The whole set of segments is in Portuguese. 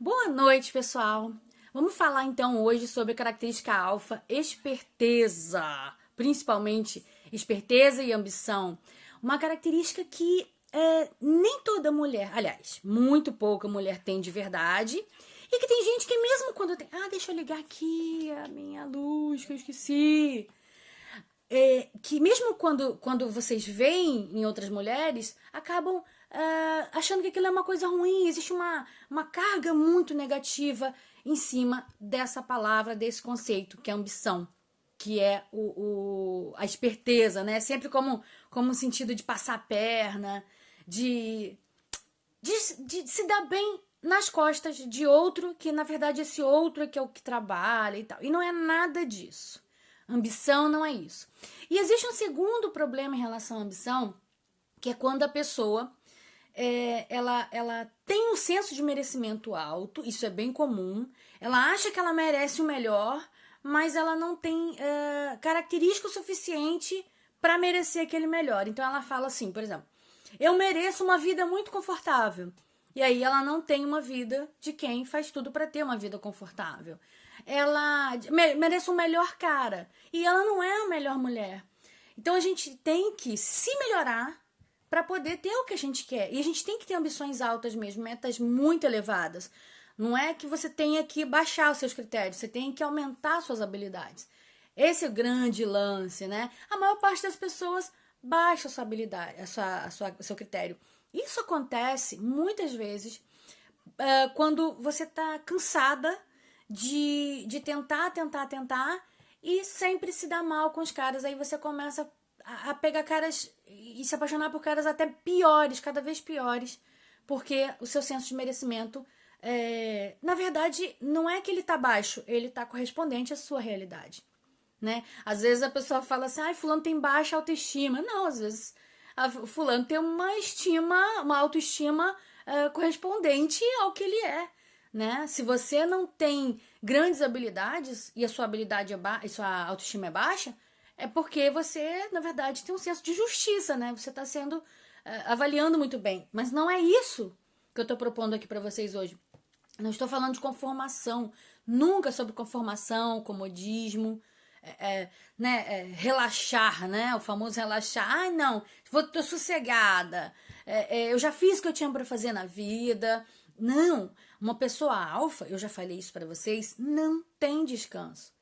Boa noite, pessoal. Vamos falar então hoje sobre a característica alfa, esperteza, principalmente esperteza e ambição. Uma característica que nem toda mulher, aliás, muito pouca mulher tem de verdade. E que tem gente que mesmo quando tem... deixa eu ligar aqui a minha luz que eu esqueci. Que mesmo quando vocês veem em outras mulheres, acabam achando que aquilo é uma coisa ruim. Existe uma carga muito negativa em cima dessa palavra, desse conceito, que é ambição, que é a esperteza, né? Sempre como um sentido de passar a perna, de se dar bem nas costas de outro, que na verdade esse outro é que é o que trabalha e tal. E não é nada disso. Ambição não é isso. E existe um segundo problema em relação à ambição, que é quando a pessoa ela tem um senso de merecimento alto, isso é bem comum, ela acha que ela merece o melhor, mas ela não tem característica suficiente para merecer aquele melhor. Então ela fala assim, por exemplo, eu mereço uma vida muito confortável. E aí ela não tem uma vida de quem faz tudo para ter uma vida confortável. Ela merece um melhor cara. E ela não é a melhor mulher. Então a gente tem que se melhorar para poder ter o que a gente quer. E a gente tem que ter ambições altas mesmo, metas muito elevadas. Não é que você tenha que baixar os seus critérios, você tem que aumentar suas habilidades. Esse é o grande lance, né? A maior parte das pessoas baixa a sua habilidade, o seu critério. Isso acontece muitas vezes quando você tá cansada de tentar e sempre se dá mal com os caras. Aí você começa a pegar caras e se apaixonar por caras até piores, cada vez piores, porque o seu senso de merecimento, na verdade, não é que ele tá baixo, ele tá correspondente à sua realidade. Né? Às vezes a pessoa fala assim, fulano tem baixa autoestima. Não, às vezes fulano tem uma autoestima correspondente ao que ele é, né? Se você não tem grandes habilidades e a sua habilidade e sua autoestima é baixa, é porque você, na verdade, tem um senso de justiça, né? Você está sendo avaliando muito bem. Mas não é isso que eu estou propondo aqui para vocês hoje. Não estou falando de conformação, nunca sobre conformação, comodismo, relaxar, né? O famoso relaxar. Não, tô sossegada. Eu já fiz o que eu tinha para fazer na vida. Não, uma pessoa alfa, eu já falei isso para vocês, não tem descanso.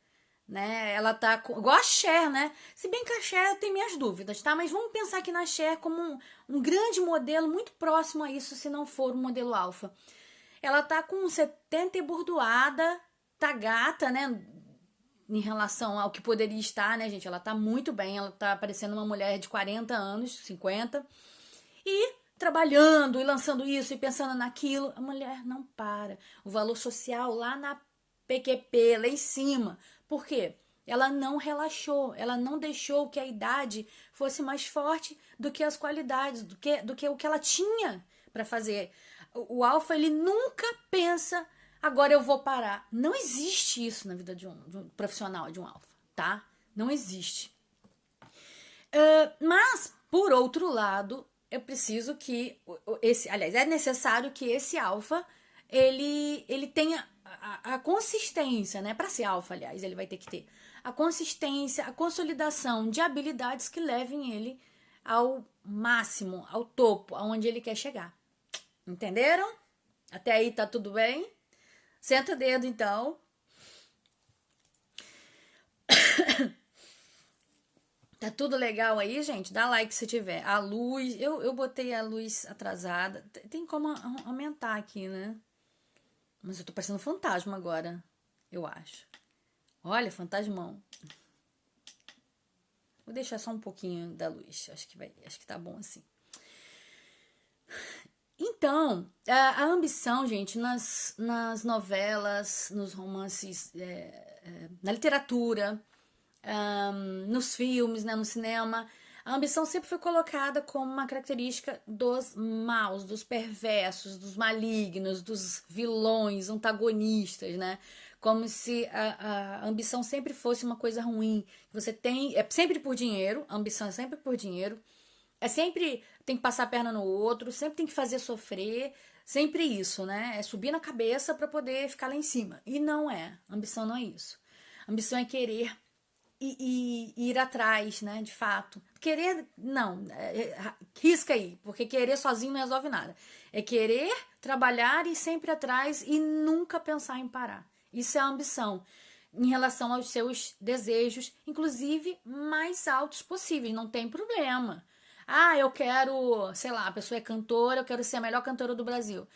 Né? Ela tá igual a Cher, né? Se bem que a Cher eu tenho minhas dúvidas, tá? Mas vamos pensar aqui na Cher como um grande modelo, muito próximo a isso, se não for um modelo alfa. Ela tá com 70 e burdoada, tá gata, né? Em relação ao que poderia estar, né, gente? Ela tá muito bem, ela tá parecendo uma mulher de 40 anos, 50. E trabalhando e lançando isso e pensando naquilo, a mulher não para. O valor social lá na PQP, lá em cima. Por quê? Ela não relaxou, ela não deixou que a idade fosse mais forte do que as qualidades, do que o que ela tinha para fazer. O alfa, ele nunca pensa, agora eu vou parar. Não existe isso na vida de um profissional, de um alfa, tá? Não existe. Mas, por outro lado, eu preciso que é necessário que esse alfa ele tenha a consistência, né? Para ser alfa, aliás, ele vai ter que ter a consistência, a consolidação de habilidades que levem ele ao máximo, ao topo, aonde ele quer chegar. Entenderam? Até aí tá tudo bem? Senta o dedo, então. Tá tudo legal aí, gente? Dá like se tiver. A luz, eu botei a luz atrasada. Tem como aumentar aqui, né? Mas eu tô parecendo um fantasma agora, eu acho. Olha, fantasmão. Vou deixar só um pouquinho da luz. Acho que tá bom assim. Então, a ambição, gente, nas novelas, nos romances, na literatura, nos filmes, né, no cinema, a ambição sempre foi colocada como uma característica dos maus, dos perversos, dos malignos, dos vilões, antagonistas, né? Como se a ambição sempre fosse uma coisa ruim. Você tem, é sempre por dinheiro, a ambição é sempre por dinheiro, é sempre tem que passar a perna no outro, sempre tem que fazer sofrer, sempre isso, né? É subir na cabeça para poder ficar lá em cima. E não é. Ambição não é isso. Ambição é querer e ir atrás, né? De fato. Querer, não. Risca aí, porque querer sozinho não resolve nada. É querer, trabalhar e sempre atrás e nunca pensar em parar. Isso é a ambição em relação aos seus desejos, inclusive mais altos possíveis, não tem problema. Ah, eu quero, sei lá, a pessoa é cantora, eu quero ser a melhor cantora do Brasil.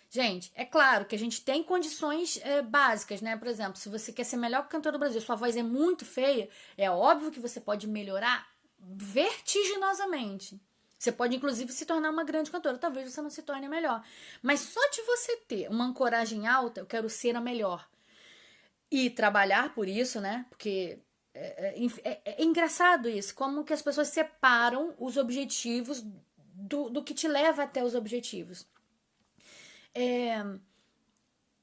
Gente, é claro que a gente tem condições básicas, né? Por exemplo, se você quer ser a melhor cantora do Brasil, sua voz é muito feia, é óbvio que você pode melhorar vertiginosamente. Você pode, inclusive, se tornar uma grande cantora. Talvez você não se torne a melhor. Mas só de você ter uma ancoragem alta, eu quero ser a melhor. E trabalhar por isso, né? Porque é engraçado isso, como que as pessoas separam os objetivos do que te leva até os objetivos.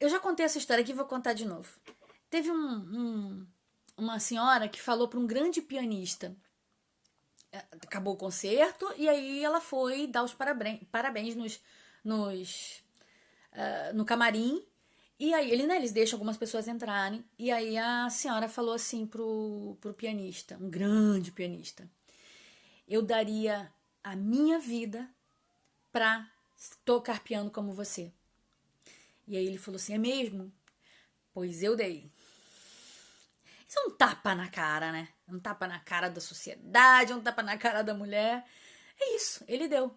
Eu já contei essa história aqui e vou contar de novo. Teve uma senhora que falou para um grande pianista. Acabou o concerto e aí ela foi dar os parabéns no camarim. E aí eles deixam algumas pessoas entrarem. E aí a senhora falou assim pro pianista, um grande pianista: eu daria a minha vida pra tocar piano como você. E aí ele falou assim: é mesmo? Pois eu dei. Isso é um tapa na cara, né? Um tapa na cara da sociedade, um tapa na cara da mulher. É isso, ele deu.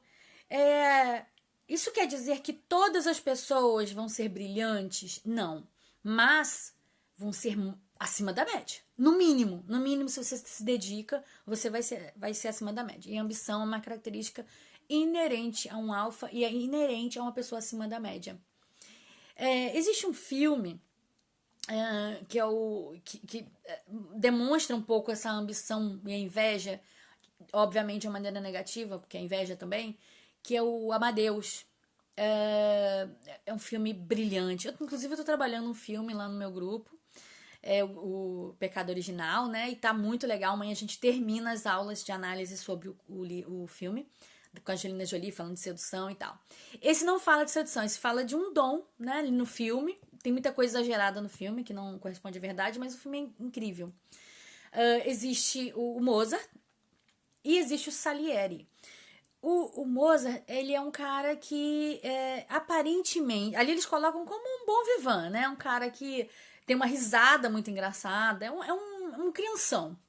Isso quer dizer que todas as pessoas vão ser brilhantes? Não. Mas vão ser acima da média. No mínimo, se você se dedica, você vai ser acima da média. E a ambição é uma característica inerente a um alfa e é inerente a uma pessoa acima da média. Existe um filme que demonstra um pouco essa ambição e a inveja, obviamente de uma maneira negativa, porque a inveja também, que é o Amadeus. É um filme brilhante. Inclusive, eu tô trabalhando um filme lá no meu grupo, o Pecado Original, né? E tá muito legal. Amanhã a gente termina as aulas de análise sobre o filme, com a Angelina Jolie falando de sedução e tal. Esse não fala de sedução, esse fala de um dom, né? No filme. Tem muita coisa exagerada no filme que não corresponde à verdade, mas o filme é incrível. Existe o Mozart e existe o Salieri. O Mozart, ele é um cara que aparentemente... Ali eles colocam como um bom vivant, né? Um cara que tem uma risada muito engraçada. É um crianção.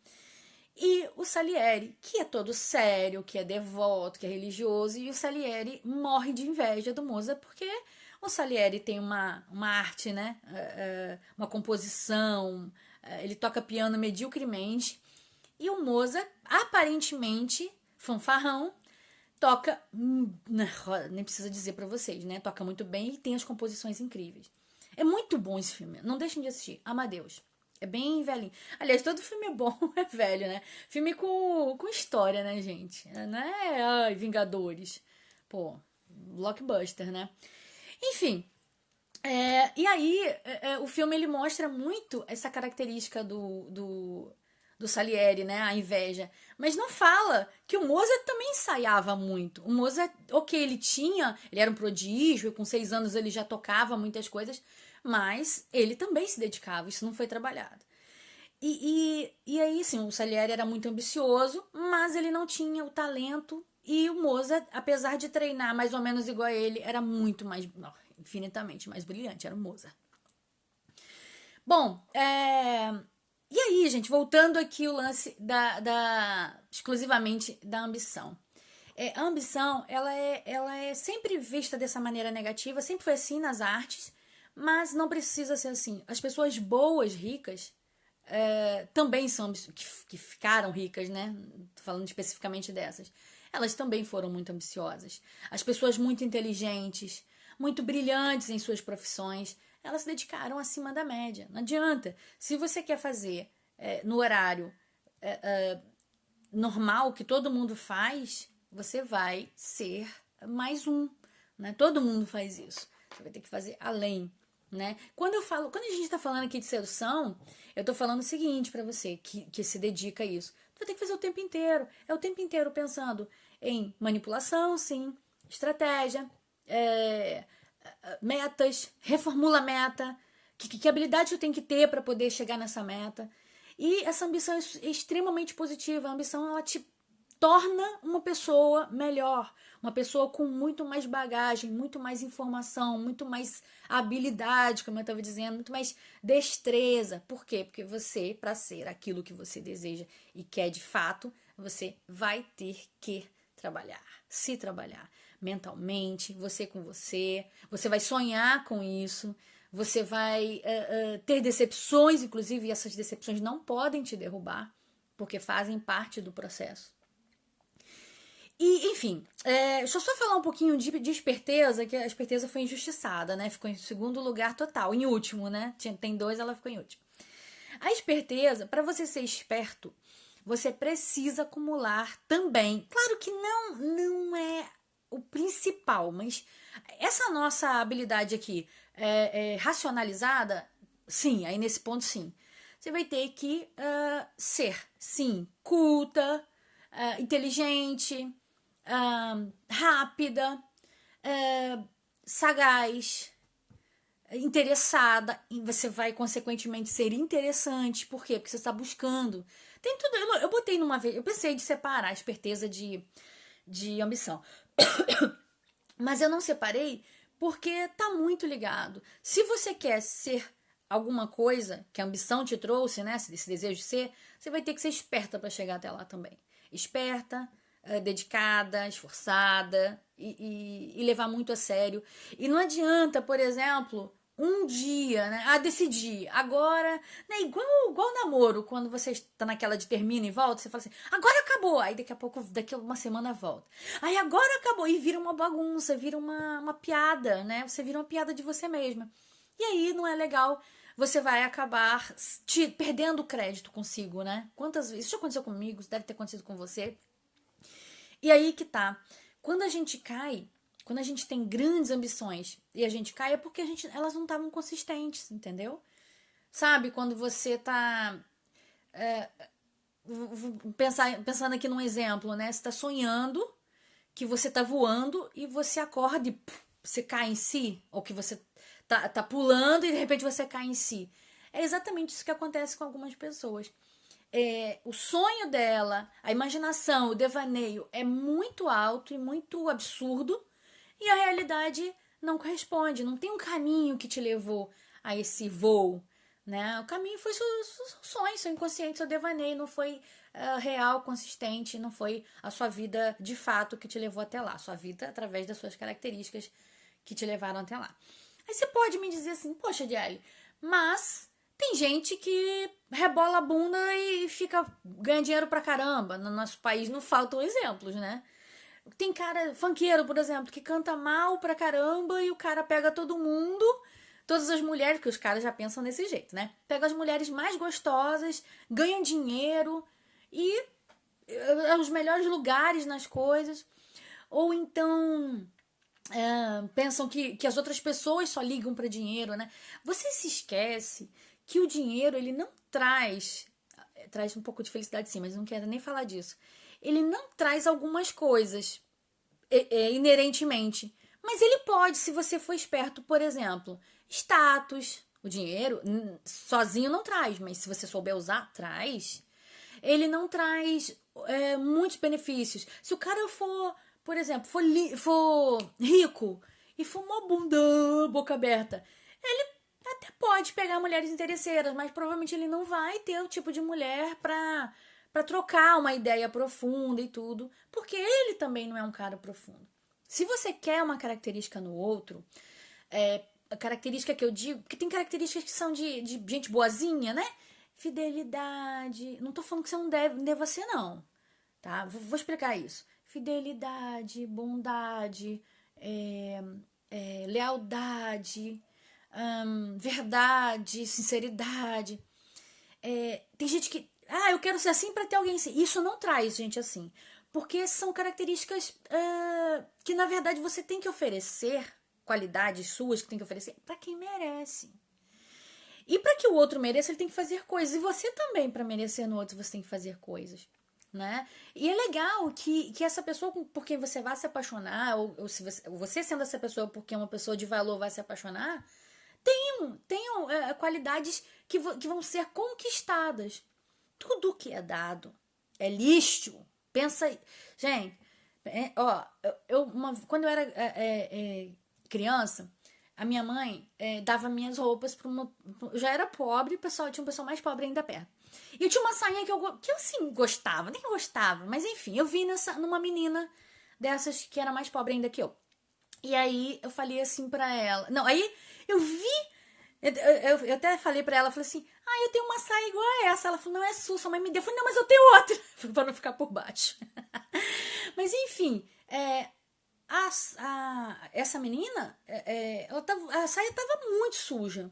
E o Salieri, que é todo sério, que é devoto, que é religioso. E o Salieri morre de inveja do Mozart porque o Salieri tem uma arte, né? Uma composição. Ele toca piano mediocremente. E o Mozart, aparentemente, fanfarrão, toca, nem precisa dizer pra vocês, né? Toca muito bem e tem as composições incríveis. É muito bom esse filme. Não deixem de assistir. Amadeus. É bem velhinho. Aliás, todo filme é bom, é velho, né? Filme com história, né, gente? Não é Vingadores. Pô, blockbuster, né? Enfim. E aí, o filme ele mostra muito essa característica do Salieri, né? A inveja. Mas não fala que o Mozart também ensaiava muito. O Mozart, ele era um prodígio, com 6 anos ele já tocava muitas coisas, mas ele também se dedicava, isso não foi trabalhado. E aí, sim, o Salieri era muito ambicioso, mas ele não tinha o talento, e o Mozart, apesar de treinar mais ou menos igual a ele, era muito mais, infinitamente mais brilhante, era o Mozart. Bom, e aí, gente, voltando aqui o lance exclusivamente da ambição. A ambição, ela é sempre vista dessa maneira negativa, sempre foi assim nas artes, mas não precisa ser assim. As pessoas boas, ricas, também são que ficaram ricas, né? Tô falando especificamente dessas. Elas também foram muito ambiciosas. As pessoas muito inteligentes, muito brilhantes em suas profissões, elas se dedicaram acima da média. Não adianta. Se você quer fazer no horário normal que todo mundo faz, você vai ser mais um, né? Todo mundo faz isso. Você vai ter que fazer além, né? Quando a gente está falando aqui de sedução, eu estou falando o seguinte para você que se dedica a isso. Tu vai ter que fazer o tempo inteiro. É o tempo inteiro pensando, em manipulação, sim, estratégia, metas, reformula a meta, que habilidade eu tenho que ter para poder chegar nessa meta. E essa ambição é extremamente positiva. A ambição, ela te torna uma pessoa melhor, uma pessoa com muito mais bagagem, muito mais informação, muito mais habilidade, como eu estava dizendo, muito mais destreza. Por quê? Porque você, para ser aquilo que você deseja e quer de fato, você vai ter que trabalhar, se trabalhar mentalmente, você com você vai sonhar com isso, você vai ter decepções, inclusive, e essas decepções não podem te derrubar, porque fazem parte do processo. E, enfim, deixa eu só falar um pouquinho de esperteza, que a esperteza foi injustiçada, né? Ficou em segundo lugar total, em último, né? Tem 2, ela ficou em último. A esperteza, para você ser esperto, você precisa acumular também. Claro que não é o principal, mas essa nossa habilidade aqui racionalizada, sim, aí nesse ponto sim. Você vai ter que ser, sim, culta, inteligente, rápida, sagaz, interessada, e você vai consequentemente ser interessante. Por quê? Porque você está buscando. Tem tudo. Eu botei numa vez. Eu pensei de separar a esperteza de ambição. Mas eu não separei porque tá muito ligado. Se você quer ser alguma coisa que a ambição te trouxe, né? Esse desejo de ser, você vai ter que ser esperta para chegar até lá também. Esperta, dedicada, esforçada e levar muito a sério. E não adianta, por exemplo, um dia, né? Decidir. Agora, né? Igual namoro, quando você está naquela de termina e volta, você fala assim, agora acabou. Aí daqui a pouco, daqui a uma semana volta. Aí agora acabou. E vira uma bagunça, vira uma piada, né? Você vira uma piada de você mesma. E aí não é legal. Você vai acabar perdendo crédito consigo, né? Quantas vezes? Isso já aconteceu comigo, isso deve ter acontecido com você. E aí que tá. Quando a gente cai, quando a gente tem grandes ambições e a gente cai, é porque elas não estavam consistentes, entendeu? Sabe, quando você tá pensando aqui num exemplo, né? Você tá sonhando que você tá voando e você acorda e você cai em si, ou que você tá pulando e de repente você cai em si. É exatamente isso que acontece com algumas pessoas. O sonho dela, a imaginação, o devaneio é muito alto e muito absurdo, e a realidade não corresponde, não tem um caminho que te levou a esse voo, né? O caminho foi seu sonho, seu inconsciente, seu devaneio, não foi real, consistente, não foi a sua vida de fato que te levou até lá, sua vida através das suas características que te levaram até lá. Aí você pode me dizer assim, poxa, Diário, mas tem gente que rebola a bunda e ganha dinheiro pra caramba. No nosso país não faltam exemplos, né? Tem cara, funkeiro, por exemplo, que canta mal pra caramba e o cara pega todo mundo, todas as mulheres, que os caras já pensam desse jeito, né? Pega as mulheres mais gostosas, ganha dinheiro e os melhores lugares nas coisas. Ou então pensam que as outras pessoas só ligam para dinheiro, né? Você se esquece que o dinheiro, ele não traz um pouco de felicidade sim, mas não quero nem falar disso. Ele não traz algumas coisas inerentemente, mas ele pode, se você for esperto, por exemplo, status. O dinheiro sozinho não traz, mas se você souber usar, traz. Ele não traz muitos benefícios. Se o cara for, por exemplo, for rico e for uma bunda, boca aberta, ele até pode pegar mulheres interesseiras, mas provavelmente ele não vai ter o tipo de mulher pra trocar uma ideia profunda e tudo, porque ele também não é um cara profundo. Se você quer uma característica no outro, a característica que eu digo, porque tem características que são de gente boazinha, né? Fidelidade. Não tô falando que você não deva ser, não. Tá? Vou explicar isso. Fidelidade, bondade, lealdade, verdade, sinceridade. Tem gente que. Eu quero ser assim para ter alguém assim. Isso não traz gente assim. Porque são características que, na verdade, você tem que oferecer, qualidades suas que tem que oferecer para quem merece. E para que o outro mereça, ele tem que fazer coisas. E você também, para merecer no outro, você tem que fazer coisas. né? E é legal que essa pessoa por quem você vai se apaixonar, ou se você sendo essa pessoa porque uma pessoa de valor vai se apaixonar, tenham qualidades que vão ser conquistadas. Tudo que é dado é lixo. Pensa aí. Gente, ó, quando eu era criança, a minha mãe dava minhas roupas para uma. Eu já era pobre, tinha um pessoal mais pobre ainda perto. E eu tinha uma sainha que eu assim gostava, nem gostava, mas enfim, eu vi numa menina dessas que era mais pobre ainda que eu. E aí eu falei assim pra ela. Não, aí eu vi. Eu até falei pra ela, falei assim, eu tenho uma saia igual a essa. Ela falou, não, é sua mãe me deu. Eu falei, não, mas eu tenho outra. Pra não ficar por baixo. Mas enfim, essa menina, a saia tava muito suja.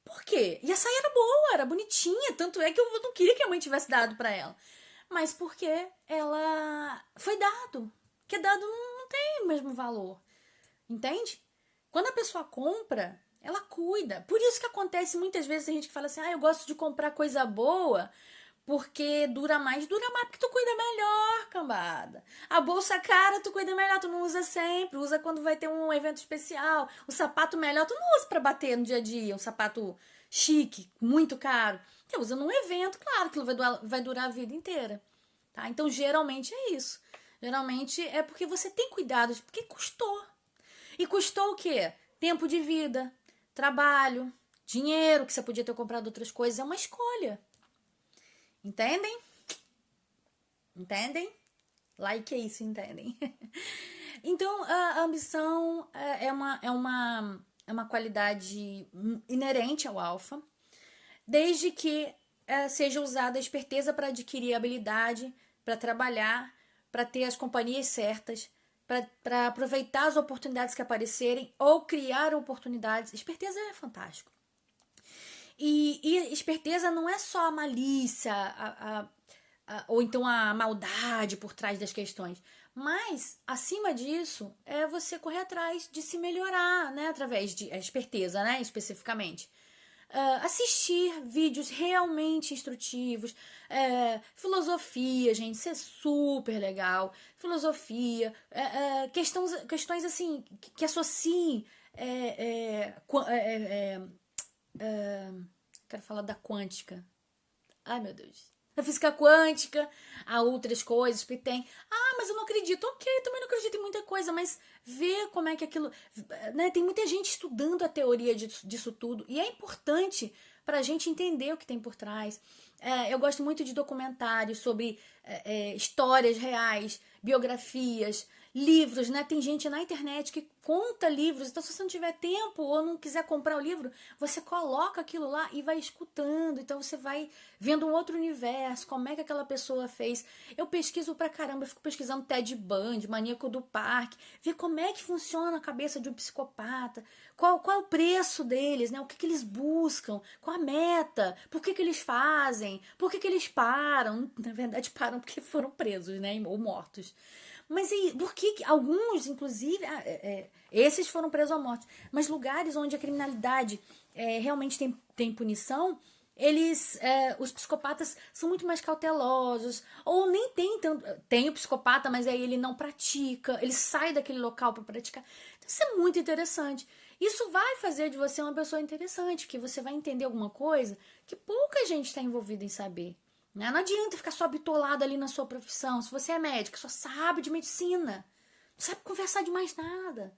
Por quê? E a saia era boa, era bonitinha. Tanto é que eu não queria que a mãe tivesse dado pra ela. Mas porque ela foi dado. Porque dado não tem o mesmo valor. Entende? Quando a pessoa compra, ela cuida. Por isso que acontece muitas vezes a gente que fala assim, eu gosto de comprar coisa boa porque dura mais porque tu cuida melhor, cambada. A bolsa cara, tu cuida melhor, tu não usa sempre, usa quando vai ter um evento especial. O sapato melhor, tu não usa pra bater no dia a dia, um sapato chique, muito caro. Tu usa num evento, claro, que vai durar a vida inteira. Tá? Então, geralmente é isso. Geralmente é porque você tem cuidado, porque custou. E custou o quê? Tempo de vida, trabalho, dinheiro, que você podia ter comprado outras coisas. É uma escolha. Entendem? Entendem? Like é isso, entendem? Então, a ambição é uma qualidade inerente ao alfa, desde que seja usada a esperteza para adquirir habilidade, para trabalhar, para ter as companhias certas, para aproveitar as oportunidades que aparecerem ou criar oportunidades. Esperteza é fantástico. E esperteza não é só a malícia, ou então a maldade por trás das questões. Mas, acima disso, é você correr atrás de se melhorar, né? Através de esperteza, né? Especificamente. Assistir vídeos realmente instrutivos, filosofia, gente, isso é super legal. Filosofia, questões assim que associem. Quero falar da quântica. Ai, meu Deus. Da física quântica, a outras coisas que tem. Mas eu não acredito. Ok, também não acredito em muita coisa, mas ver como é que aquilo. Né, tem muita gente estudando a teoria disso tudo. E é importante para a gente entender o que tem por trás. Eu gosto muito de documentários sobre histórias reais, biografias, livros, né? Tem gente na internet que conta livros, então se você não tiver tempo ou não quiser comprar o livro, você coloca aquilo lá e vai escutando, então você vai vendo um outro universo, como é que aquela pessoa fez. Eu pesquiso pra caramba, eu fico pesquisando Ted Bundy, Maníaco do Parque, ver como é que funciona a cabeça de um psicopata, qual é o preço deles, né? O que eles buscam, qual a meta, por que eles fazem, por que eles param, na verdade param porque foram presos, né? Ou mortos. Mas e por que alguns, inclusive, esses foram presos à morte, mas lugares onde a criminalidade realmente tem punição, os psicopatas são muito mais cautelosos, ou nem tem tanto. Tem o psicopata, mas aí ele não pratica, ele sai daquele local para praticar. Então isso é muito interessante. Isso vai fazer de você uma pessoa interessante, porque você vai entender alguma coisa que pouca gente está envolvida em saber. Né? Não adianta ficar só bitolado ali na sua profissão. Se você é médico, só sabe de medicina, não sabe conversar de mais nada.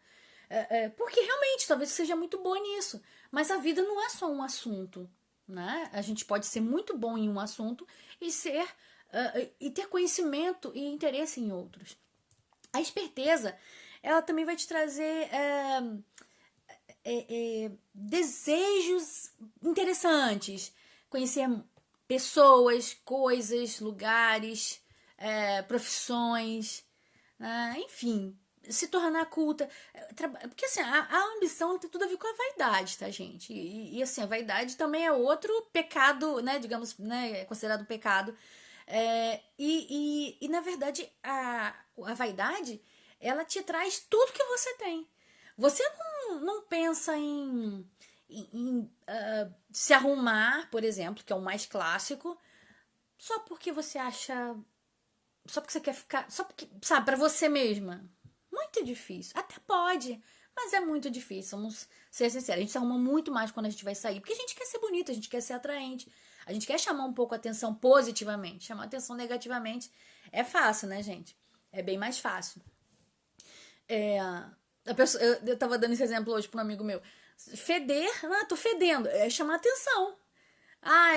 Porque realmente, talvez você seja muito boa nisso. Mas a vida não é só um assunto. Né? A gente pode ser muito bom em um assunto e ter conhecimento e interesse em outros. A esperteza, ela também vai te trazer desejos interessantes. Conhecer pessoas, coisas, lugares, profissões, enfim, se tornar culta. Porque assim, a ambição tem tudo a ver com a vaidade, tá, gente? E assim, a vaidade também é outro pecado, né? Digamos, né? É considerado um pecado. Na verdade, a vaidade, ela te traz tudo que você tem. Você não pensa em se arrumar, por exemplo, que é o mais clássico, só porque você acha só porque você quer ficar, só porque, sabe, pra você mesma. Muito difícil. Até pode, mas é muito difícil. Vamos ser sinceros. A gente se arruma muito mais quando a gente vai sair, porque a gente quer ser bonita, a gente quer ser atraente. A gente quer chamar um pouco a atenção positivamente. Chamar a atenção negativamente é fácil, né, gente? É bem mais fácil. A pessoa, eu tava dando esse exemplo hoje pra um amigo meu. Feder, tô fedendo, é chamar atenção.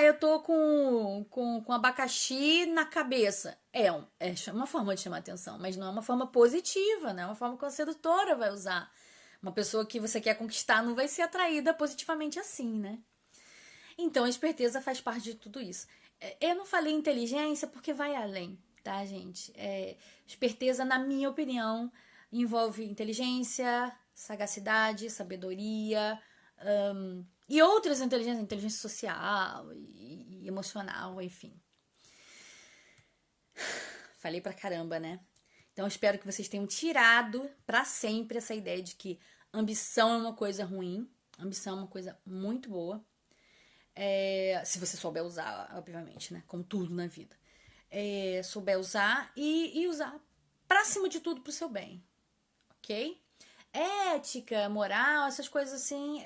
Eu tô com abacaxi na cabeça. É uma forma de chamar atenção, mas não é uma forma positiva, né? É uma forma que a sedutora vai usar. Uma pessoa que você quer conquistar não vai ser atraída positivamente assim, né? Então, a esperteza faz parte de tudo isso. Eu não falei inteligência porque vai além, tá, gente? Esperteza, na minha opinião, envolve inteligência, sagacidade, sabedoria, e outras inteligências, inteligência social e emocional, enfim. Falei pra caramba, né? Então, eu espero que vocês tenham tirado pra sempre essa ideia de que ambição é uma coisa ruim, ambição é uma coisa muito boa. Se você souber usar, obviamente, né? Como tudo na vida. Souber usar e usar pra cima de tudo pro seu bem, ok? Ética, moral, essas coisas assim,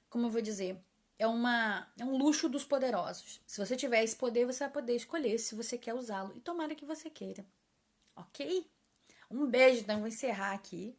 como eu vou dizer, é um luxo dos poderosos. Se você tiver esse poder, você vai poder escolher se você quer usá-lo. E tomara que você queira, ok? Um beijo, então vou encerrar aqui.